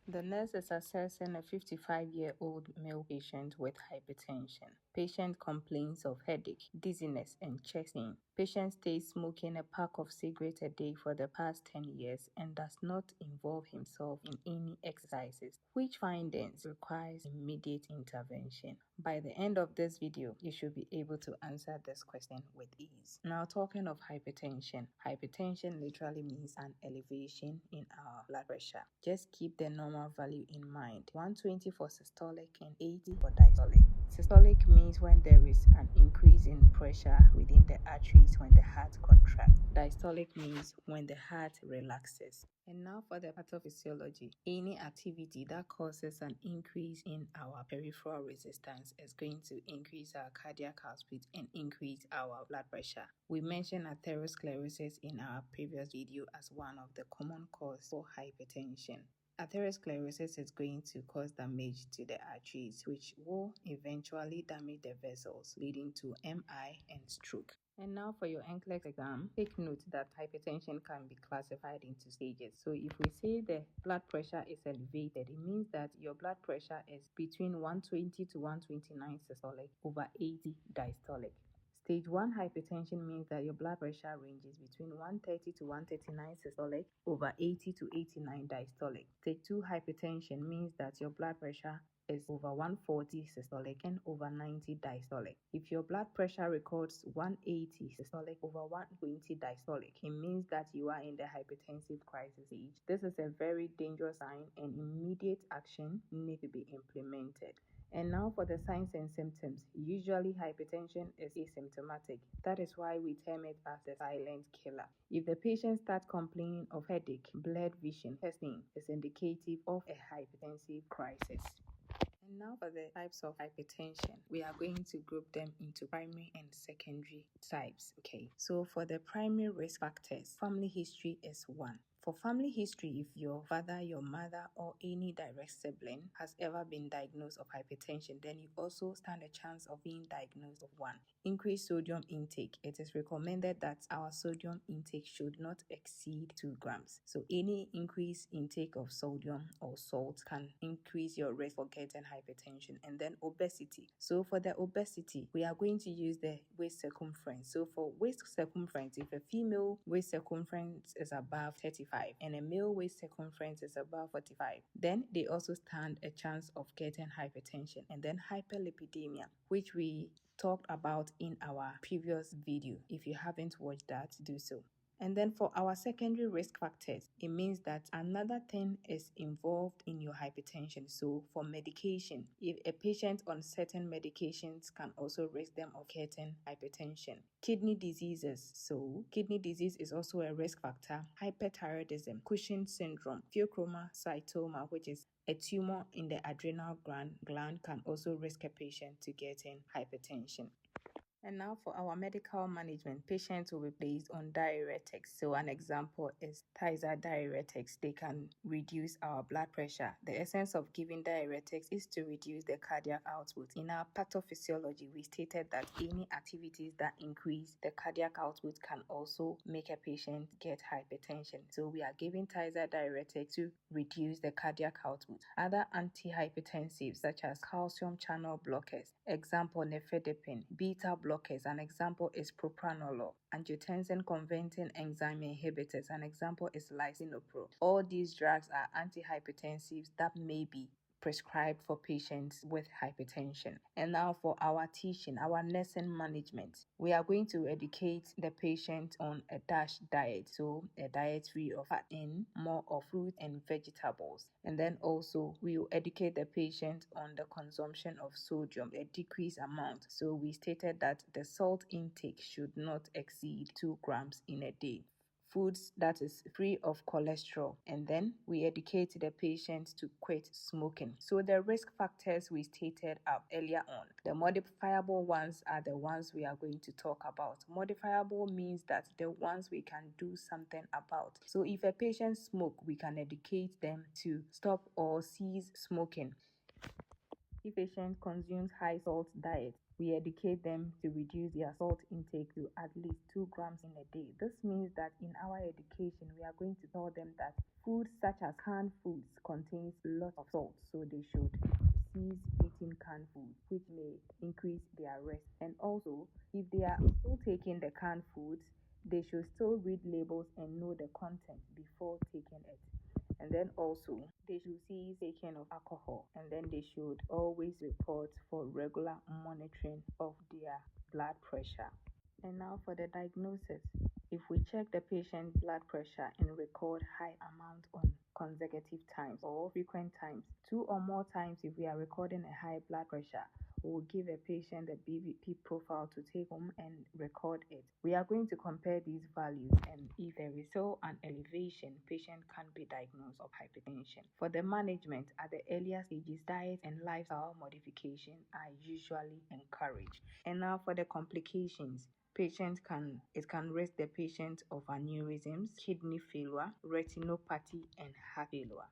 The nurse is assessing a 55-year-old male patient with hypertension. Patient complains of headache, dizziness, and chest pain. Patient stays smoking a pack of cigarettes a day for the past 10 years and does not involve himself in any exercises, which findings requires immediate intervention. By the end of this video, you should be able to answer this question with ease. Now, talking of hypertension literally means an elevation in our blood pressure. Just keep the normal value in mind: 120 for systolic and 80 for diastolic. Systolic means when there is an increase in pressure within the arteries when the heart contracts. Diastolic means when the heart relaxes. And now for the pathophysiology. Any activity that causes an increase in our peripheral resistance is going to increase our cardiac output and increase our blood pressure. We mentioned atherosclerosis in our previous video as one of the common causes for hypertension. Atherosclerosis is going to cause damage to the arteries, which will eventually damage the vessels, leading to MI and stroke. And now for your NCLEX exam, take note that hypertension can be classified into stages. So if we say the blood pressure is elevated, it means that your blood pressure is between 120 to 129 systolic over 80 diastolic. Stage 1 hypertension means that your blood pressure ranges between 130 to 139 systolic over 80 to 89 diastolic. Stage 2 hypertension means that your blood pressure is over 140 systolic and over 90 diastolic. If your blood pressure records 180 systolic over 120 diastolic, it means that you are in the hypertensive crisis stage. This is a very dangerous sign and immediate action needs to be implemented. And now for the signs and symptoms. Usually hypertension is asymptomatic. That is why we term it as the silent killer. If the patient starts complaining of headache, blurred vision, chest pain, is indicative of a hypertensive crisis. And now for the types of hypertension, we are going to group them into primary and secondary types. Okay, so for the primary risk factors, family history is one. For family history, if your father, your mother, or any direct sibling has ever been diagnosed of hypertension, then you also stand a chance of being diagnosed of one. Increased sodium intake. It is recommended that our sodium intake should not exceed 2 grams. So any increased intake of sodium or salt can increase your risk for getting hypertension. And then obesity. So for the obesity, we are going to use the waist circumference. So for waist circumference, if a female waist circumference is above 35 and a male waist circumference is above 45, then they also stand a chance of getting hypertension. And then hyperlipidemia, which we talked about in our previous video. If you haven't watched that, do so. And then for our secondary risk factors, it means that another thing is involved in your hypertension. So for medication, if a patient on certain medications can also risk them of getting hypertension. Kidney diseases. So kidney disease is also a risk factor. Hyperthyroidism, Cushing's syndrome, pheochromocytoma, which is a tumor in the adrenal gland, can also risk a patient to getting hypertension. And now for our medical management, patients will be placed on diuretics. So an example is thiazide diuretics. They can reduce our blood pressure. The essence of giving diuretics is to reduce the cardiac output. In our pathophysiology, we stated that any activities that increase the cardiac output can also make a patient get hypertension. So we are giving thiazide diuretics to reduce the cardiac output. Other antihypertensives such as calcium channel blockers, example nifedipine, beta blockers, an example is propranolol, angiotensin converting enzyme inhibitors, an example is lisinopril. All these drugs are antihypertensives that may be prescribed for patients with hypertension. And now for our teaching, our nursing management, we are going to educate the patient on a DASH diet, so a diet free of fat and more of fruit and vegetables. And then also we will educate the patient on the consumption of sodium, a decreased amount. So we stated that the salt intake should not exceed 2 grams in a day. Foods that is free of cholesterol, and then we educate the patient to quit smoking. So the risk factors we stated up earlier on, the modifiable ones are the ones we are going to talk about. Modifiable means that the ones we can do something about. So if a patient smoke, we can educate them to stop or cease smoking. If patient consumes high salt diet, we educate them to reduce their salt intake to at least 2 grams in a day. This means that in our education, we are going to tell them that foods such as canned foods contains lots of salt, so they should cease eating canned food, which may increase their risk. And also, if they are still taking the canned foods, they should still read labels and know the content before taking it. And then also, they should cease taking of alcohol, and then they should always report for regular monitoring of their blood pressure. And now for the diagnosis. If we check the patient's blood pressure and record high amount on consecutive times or frequent times, 2 or more times if we are recording a high blood pressure, we will give a patient a BBP profile to take home and record it. We are going to compare these values, and if there is still an elevation, patient can be diagnosed of hypertension. For the management at the earlier stages, diet and lifestyle modification are usually encouraged. And now for the complications. It can risk the patient of aneurysms, kidney failure, retinopathy, and heart failure.